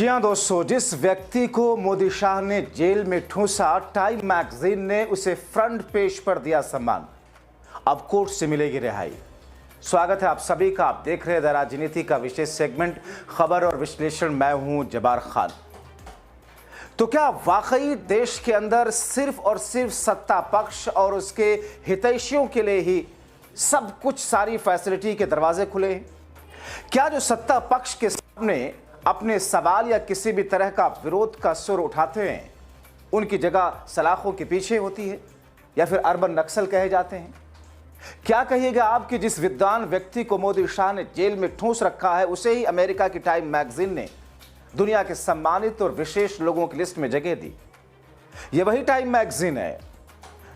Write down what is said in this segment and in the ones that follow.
जी हाँ दोस्तों, जिस व्यक्ति को मोदी शाह ने जेल में ठूंसा, टाइम मैगजीन ने उसे फ्रंट पेज पर दिया सम्मान। अब कोर्ट से मिलेगी रिहाई। स्वागत है आप सभी का। आप देख रहे हैं द राजनीति का विशेष सेगमेंट खबर और विश्लेषण। मैं हूं जबार खान। तो क्या वाकई देश के अंदर सिर्फ और सिर्फ सत्ता पक्ष और उसके हितैषियों के लिए ही सब कुछ, सारी फैसिलिटी के दरवाजे खुले हैं? क्या जो सत्ता पक्ष के सामने अपने सवाल या किसी भी तरह का विरोध का सुर उठाते हैं, उनकी जगह सलाखों के पीछे होती है या फिर अर्बन नक्सल कहे जाते हैं? क्या कहिएगा आप कि जिस विद्वान व्यक्ति को मोदी शाह ने जेल में ठूंस रखा है, उसे ही अमेरिका की टाइम मैगजीन ने दुनिया के सम्मानित और विशेष लोगों की लिस्ट में जगह दी। यह वही टाइम मैगजीन है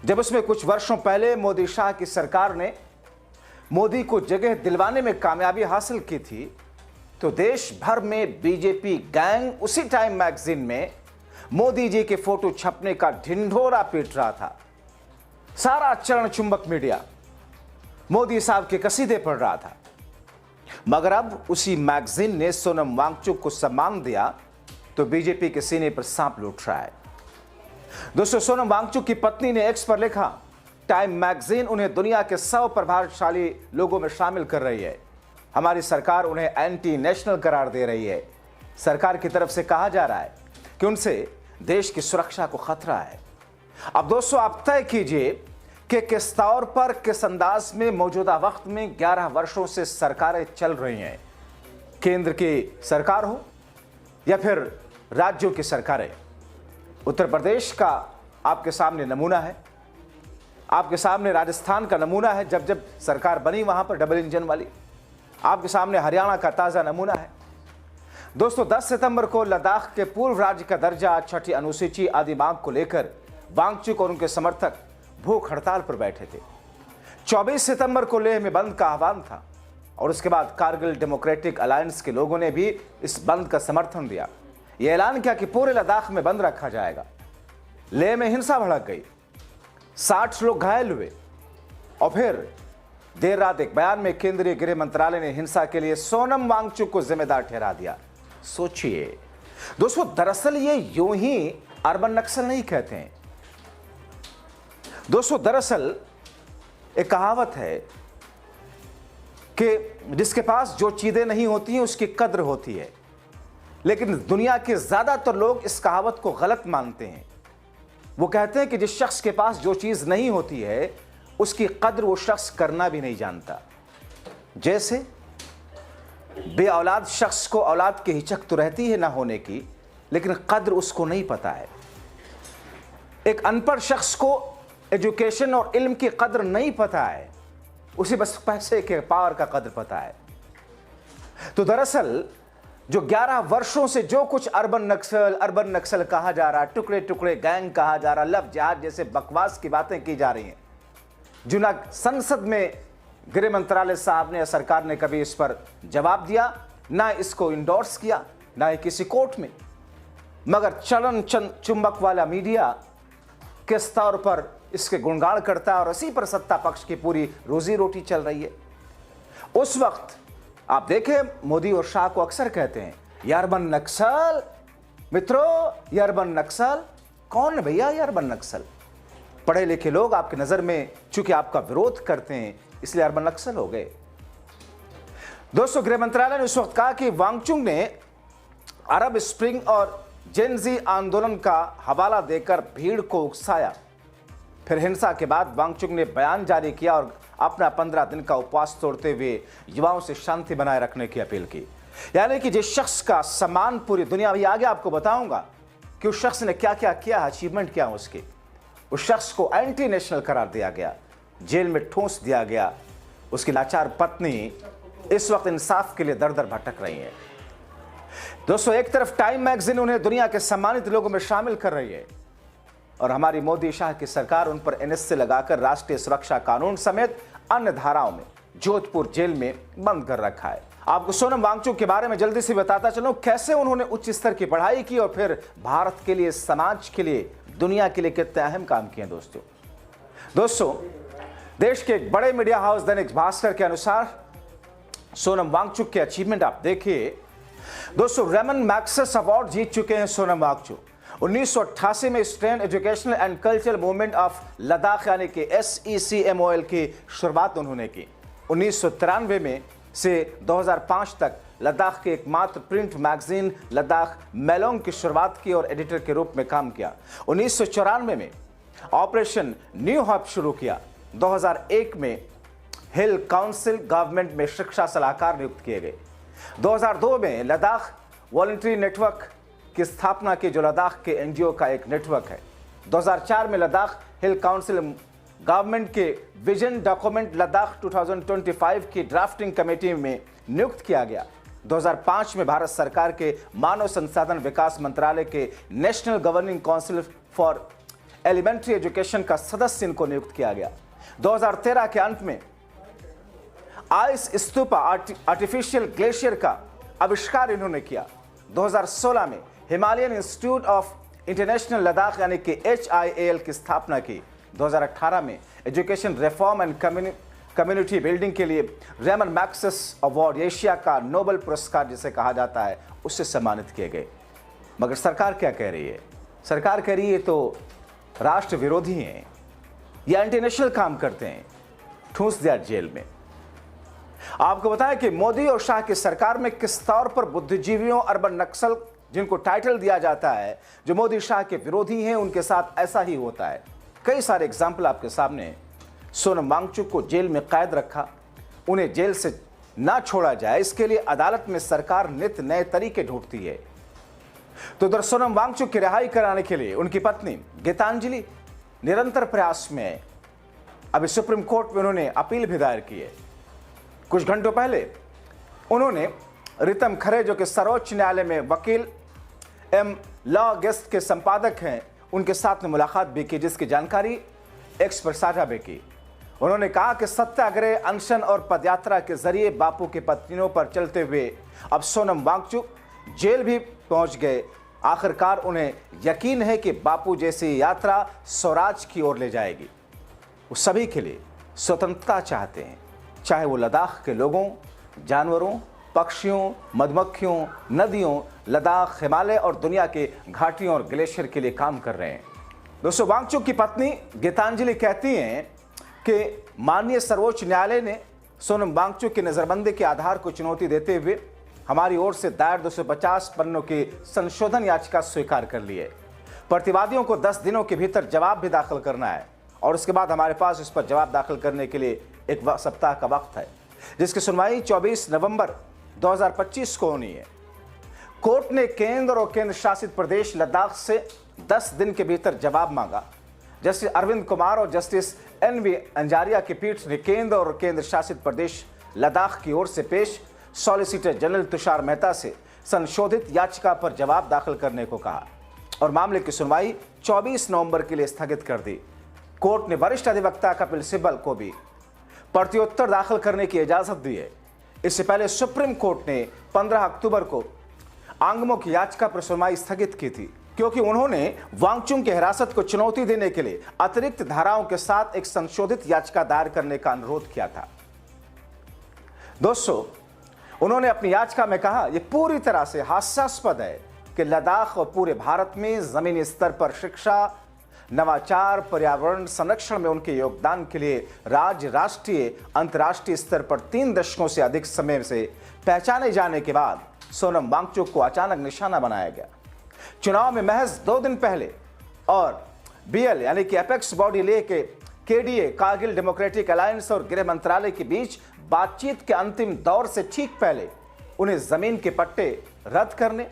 जब उसमें कुछ वर्षों पहले मोदी शाह की सरकार ने मोदी को जगह दिलवाने में कामयाबी हासिल की थी, तो देश भर में बीजेपी गैंग उसी टाइम मैगजीन में मोदी जी के फोटो छपने का ढिंढोरा पीट रहा था। सारा चरण चुंबक मीडिया मोदी साहब के कसीदे पढ़ रहा था। मगर अब उसी मैगजीन ने सोनम वांगचुक को सम्मान दिया तो बीजेपी के सीने पर सांप लूट रहा है। दोस्तों, सोनम वांगचुक की पत्नी ने एक्स पर लिखा, टाइम मैगजीन उन्हें दुनिया के 100 प्रभावशाली लोगों में शामिल कर रही है। हमारी सरकार उन्हें एंटी नेशनल करार दे रही है। सरकार की तरफ से कहा जा रहा है कि उनसे देश की सुरक्षा को खतरा है। अब दोस्तों, आप तय कीजिए कि किस तौर पर, किस अंदाज में मौजूदा वक्त में 11 वर्षों से सरकारें चल रही हैं। केंद्र की सरकार हो या फिर राज्यों की सरकारें। उत्तर प्रदेश का आपके सामने नमूना है, आपके सामने राजस्थान का नमूना है, जब जब सरकार बनी वहां पर डबल इंजन वाली। आपके सामने हरियाणा का ताजा नमूना है। दोस्तों, 10 सितंबर को लद्दाख के पूर्व राज्य का दर्जा, छठी अनुसूची आदि मांग को लेकर वांगचुक और उनके समर्थक भूख हड़ताल पर बैठे थे। 24 सितंबर को लेह में बंद का आह्वान था और उसके बाद कारगिल डेमोक्रेटिक अलायंस के लोगों ने भी इस बंद का समर्थन दिया। यह ऐलान किया कि पूरे लद्दाख में बंद रखा जाएगा। लेह में हिंसा भड़क गई, 60 लोग घायल हुए और फिर देर रात एक बयान में केंद्रीय गृह मंत्रालय ने हिंसा के लिए सोनम वांगचुक को जिम्मेदार ठहरा दिया। सोचिए दोस्तों, दरअसल ये यूं ही अर्बन नक्सल नहीं कहते हैं। दोस्तों, दरअसल एक कहावत है कि जिसके पास जो चीजें नहीं होती हैं उसकी कद्र होती है। लेकिन दुनिया के ज्यादातर लोग इस कहावत को गलत मानते हैं। वो कहते हैं कि जिस शख्स के पास जो चीज नहीं होती है उसकी कद्र वो शख्स करना भी नहीं जानता। जैसे बे औलाद शख्स को औलाद की हिचक तो रहती है ना होने की, लेकिन कद्र उसको नहीं पता है। एक अनपढ़ शख्स को एजुकेशन और इल्म की कद्र नहीं पता है, उसे बस पैसे के पावर का कद्र पता है। तो दरअसल जो 11 वर्षों से जो कुछ अर्बन नक्सल कहा जा रहा, टुकड़े टुकड़े गैंग कहा जा रहा, लव जिहाद जैसे बकवास की बातें की जा रही हैं, जो ना संसद में गृह मंत्रालय साहब ने या सरकार ने कभी इस पर जवाब दिया, ना इसको इंडोर्स किया, ना ही किसी कोर्ट में। मगर चलन चुंबक वाला मीडिया किस तौर पर इसके गुणगान करता है और इसी पर सत्ता पक्ष की पूरी रोजी रोटी चल रही है। उस वक्त आप देखें, मोदी और शाह को अक्सर कहते हैं ये अर्बन नक्सल। मित्रों, ये अर्बन नक्सल कौन है भैया? ये अर्बन नक्सल पढ़े लिखे लोग आपकी नजर में चूंकि आपका विरोध करते हैं, इसलिए अर्बन नक्सल हो गए। दोस्तों, गृह मंत्रालय ने उस वक्त कहा कि वांगचुक ने अरब स्प्रिंग और जेनजी आंदोलन का हवाला देकर भीड़ को उकसाया। फिर हिंसा के बाद वांगचुक ने बयान जारी किया और अपना 15 दिन का उपवास तोड़ते हुए युवाओं से शांति बनाए रखने की अपील की। यानी कि जिस शख्स का सम्मान पूरी दुनिया, अभी आगे आपको बताऊंगा कि उस शख्स ने क्या क्या किया, अचीवमेंट क्या उसके, उस शख्स को एंटी नेशनल करार दिया गया, जेल में ठूंस दिया गया। उसकी लाचार पत्नी इस वक्त इंसाफ के लिए दर दर भटक रही है। दोस्तों, एक तरफ टाइम मैगजीन उन्हें दुनिया के सम्मानित लोगों में शामिल कर रही है और हमारी मोदी शाह की सरकार उन पर एनएसए लगाकर राष्ट्रीय सुरक्षा कानून समेत अन्य धाराओं में जोधपुर जेल में बंद कर रखा है। आपको सोनम वांगचुक के बारे में जल्दी से बताता चलूं, कैसे उन्होंने उच्च स्तर की पढ़ाई की और फिर भारत के लिए, समाज के लिए, दुनिया के लिए कितने अहम काम किए। दोस्तों, देश के एक बड़े मीडिया हाउस दैनिक भास्कर के अनुसार सोनम वांगचुक के अचीवमेंट आप देखिए दोस्तों, रेमन मैग्सेस अवार्ड जीत चुके हैं सोनम वांगचुक। 1988 में stand educational and cultural movement of Ladakh यानी कि SECMOL की शुरुआत उन्होंने की। 1993 में से 2005 तक लद्दाख के एकमात्र प्रिंट मैगजीन लद्दाख मेलोंग की शुरुआत की और एडिटर के रूप में काम किया। 1994 में ऑपरेशन न्यू हब शुरू किया। 2001 में हिल काउंसिल गवर्नमेंट में शिक्षा सलाहकार नियुक्त किए गए। 2002 में लद्दाख वॉलंटरी नेटवर्क की स्थापना की, जो लद्दाख के NGO का एक नेटवर्क है। 2004 में लद्दाख हिल काउंसिल गवर्नमेंट के विजन डॉक्यूमेंट लद्दाख 2025 की ड्राफ्टिंग कमेटी में नियुक्त किया गया। 2005 में भारत सरकार के मानव संसाधन विकास मंत्रालय के national governing council for elementary education का सदस्य इनको नियुक्त किया गया। 2013 के अंत में आइस स्तूपा आर्टिफिशियल ग्लेशियर का आविष्कार इन्होंने किया। 2016 में Himalayan institute of international Ladakh यानी कि HIAL की स्थापना की। 2018 में education reform and community building के लिए रेमन मैग्सेस अवार्ड, एशिया का नोबेल पुरस्कार जिसे कहा जाता है, उससे सम्मानित किए गए। मगर सरकार क्या कह रही है? सरकार कह रही है तो राष्ट्र विरोधी हैं या इंटरनेशनल काम करते हैं, ठूंस दिया जेल में। आपको बताएं कि मोदी और शाह की सरकार में किस तौर पर बुद्धिजीवियों, अर्बन नक्सल, जिनको टाइटल दिया जाता है, जो मोदी शाह के विरोधी हैं, उनके साथ ऐसा ही होता है। कई सारे एग्जाम्पल आपके सामने हैं। सोनम वांगचुक को जेल में कैद रखा, उन्हें जेल से ना छोड़ा जाए, इसके लिए अदालत में सरकार नित नए तरीके ढूंढती है। तो उधर सोनम वांगचुक की रिहाई कराने के लिए उनकी पत्नी गीतांजलि निरंतर प्रयास में है। अभी सुप्रीम कोर्ट में उन्होंने अपील भी दायर की है। कुछ घंटों पहले उन्होंने रितम खरे, जो कि सर्वोच्च न्यायालय में वकील लॉ गेस्ट के संपादक हैं, उनके साथ में मुलाकात भी की, जिसकी जानकारी एक्स पर साझा भी की। उन्होंने कहा कि सत्याग्रह, अनशन और पदयात्रा के जरिए बापू की पत्नियों पर चलते हुए अब सोनम वांगचुक जेल भी पहुंच गए। आखिरकार उन्हें यकीन है कि बापू जैसी यात्रा स्वराज की ओर ले जाएगी। वो सभी के लिए स्वतंत्रता चाहते हैं, चाहे वो लद्दाख के लोगों, जानवरों, पक्षियों, मधुमक्खियों, नदियों, लद्दाख, हिमालय और दुनिया के घाटियों और ग्लेशियर के लिए काम कर रहे हैं। दोस्तों, वांगचुक की पत्नी गीतांजलि कहती हैं कि माननीय सर्वोच्च न्यायालय ने सोनम वांगचुक की नजरबंदी के आधार को चुनौती देते हुए हमारी ओर से दायर 250 पन्नों की संशोधन याचिका स्वीकार कर ली है। प्रतिवादियों को 10 दिनों के भीतर जवाब भी दाखिल करना है और उसके बाद हमारे पास इस पर जवाब दाखिल करने के लिए 1 सप्ताह का वक्त है, जिसकी सुनवाई 24 नवंबर 2025 को होनी है। कोर्ट ने केंद्र और केंद्र शासित प्रदेश लद्दाख से 10 दिन के भीतर जवाब मांगा। जस्टिस अरविंद कुमार और जस्टिस NV अंजारिया की पीठ ने केंद्र और केंद्र शासित प्रदेश लद्दाख की ओर से पेश सॉलिसिटर जनरल तुषार मेहता से संशोधित याचिका पर जवाब दाखिल करने को कहा और मामले की सुनवाई 24 नवंबर के लिए स्थगित कर दी। कोर्ट ने वरिष्ठ अधिवक्ता कपिल सिब्बल को भी प्रत्युत्तर दाखिल करने की इजाजत दी है। इससे पहले सुप्रीम कोर्ट ने 15 अक्टूबर को आंगमो की याचिका पर सुनवाई स्थगित की थी, क्योंकि उन्होंने वांगचुक की हिरासत को चुनौती देने के लिए अतिरिक्त धाराओं के साथ एक संशोधित याचिका दायर करने का अनुरोध किया था। दोस्तों, उन्होंने अपनी याचिका में कहा, यह पूरी तरह से हास्यास्पद है कि लद्दाख और पूरे भारत में जमीनी स्तर पर शिक्षा, नवाचार, पर्यावरण संरक्षण में उनके योगदान के लिए राज्य, राष्ट्रीय, अंतर्राष्ट्रीय स्तर पर 3 दशकों से अधिक समय से पहचाने जाने के बाद सोनम वांगचुक को अचानक निशाना बनाया गया। चुनाव में महज 2 दिन पहले और BL यानी कि एपेक्स बॉडी ले के KDA कारगिल डेमोक्रेटिक अलायंस और गृह मंत्रालय के बीच बातचीत के अंतिम दौर से ठीक पहले उन्हें जमीन के पट्टे रद्द करने,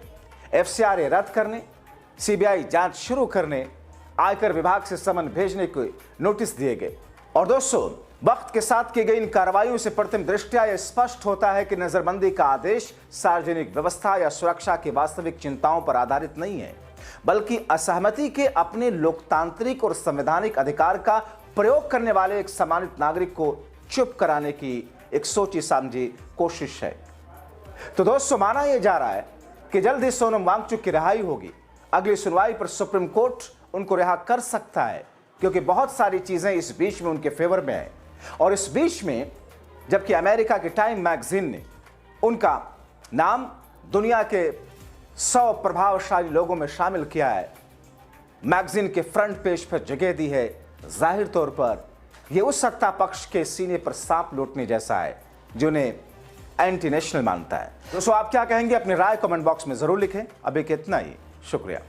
FCRA रद्द करने, CBI जांच शुरू करने, आयकर विभाग से समन भेजने के नोटिस दिए गए। और दोस्तों, वक्त के साथ की गई इन कार्रवाइयों से प्रथम दृष्टया यह स्पष्ट होता है कि नजरबंदी का आदेश सार्वजनिक व्यवस्था या सुरक्षा की वास्तविक चिंताओं पर आधारित नहीं है, बल्कि असहमति के अपने लोकतांत्रिक और संवैधानिक अधिकार का प्रयोग करने वाले एक सम्मानित नागरिक को चुप कराने की एक सोची समझी कोशिश है। तो दोस्तों, माना यह जा रहा है कि जल्द ही सोनम वांगचुक की रिहाई होगी। अगली सुनवाई पर सुप्रीम कोर्ट उनको रिहा कर सकता है, क्योंकि बहुत सारी चीजें इस बीच में उनके फेवर में है। और इस बीच में जबकि अमेरिका के टाइम मैगजीन ने उनका नाम दुनिया के 100 प्रभावशाली लोगों में शामिल किया है, मैगजीन के फ्रंट पेज पर जगह दी है। जाहिर तौर पर यह उस सत्ता पक्ष के सीने पर सांप लौटने जैसा है जो उन्हें एंटी नेशनल मानता है। दोस्तों, आप क्या कहेंगे? अपनी राय कमेंट बॉक्स में जरूर लिखें। अभी के इतना ही, शुक्रिया।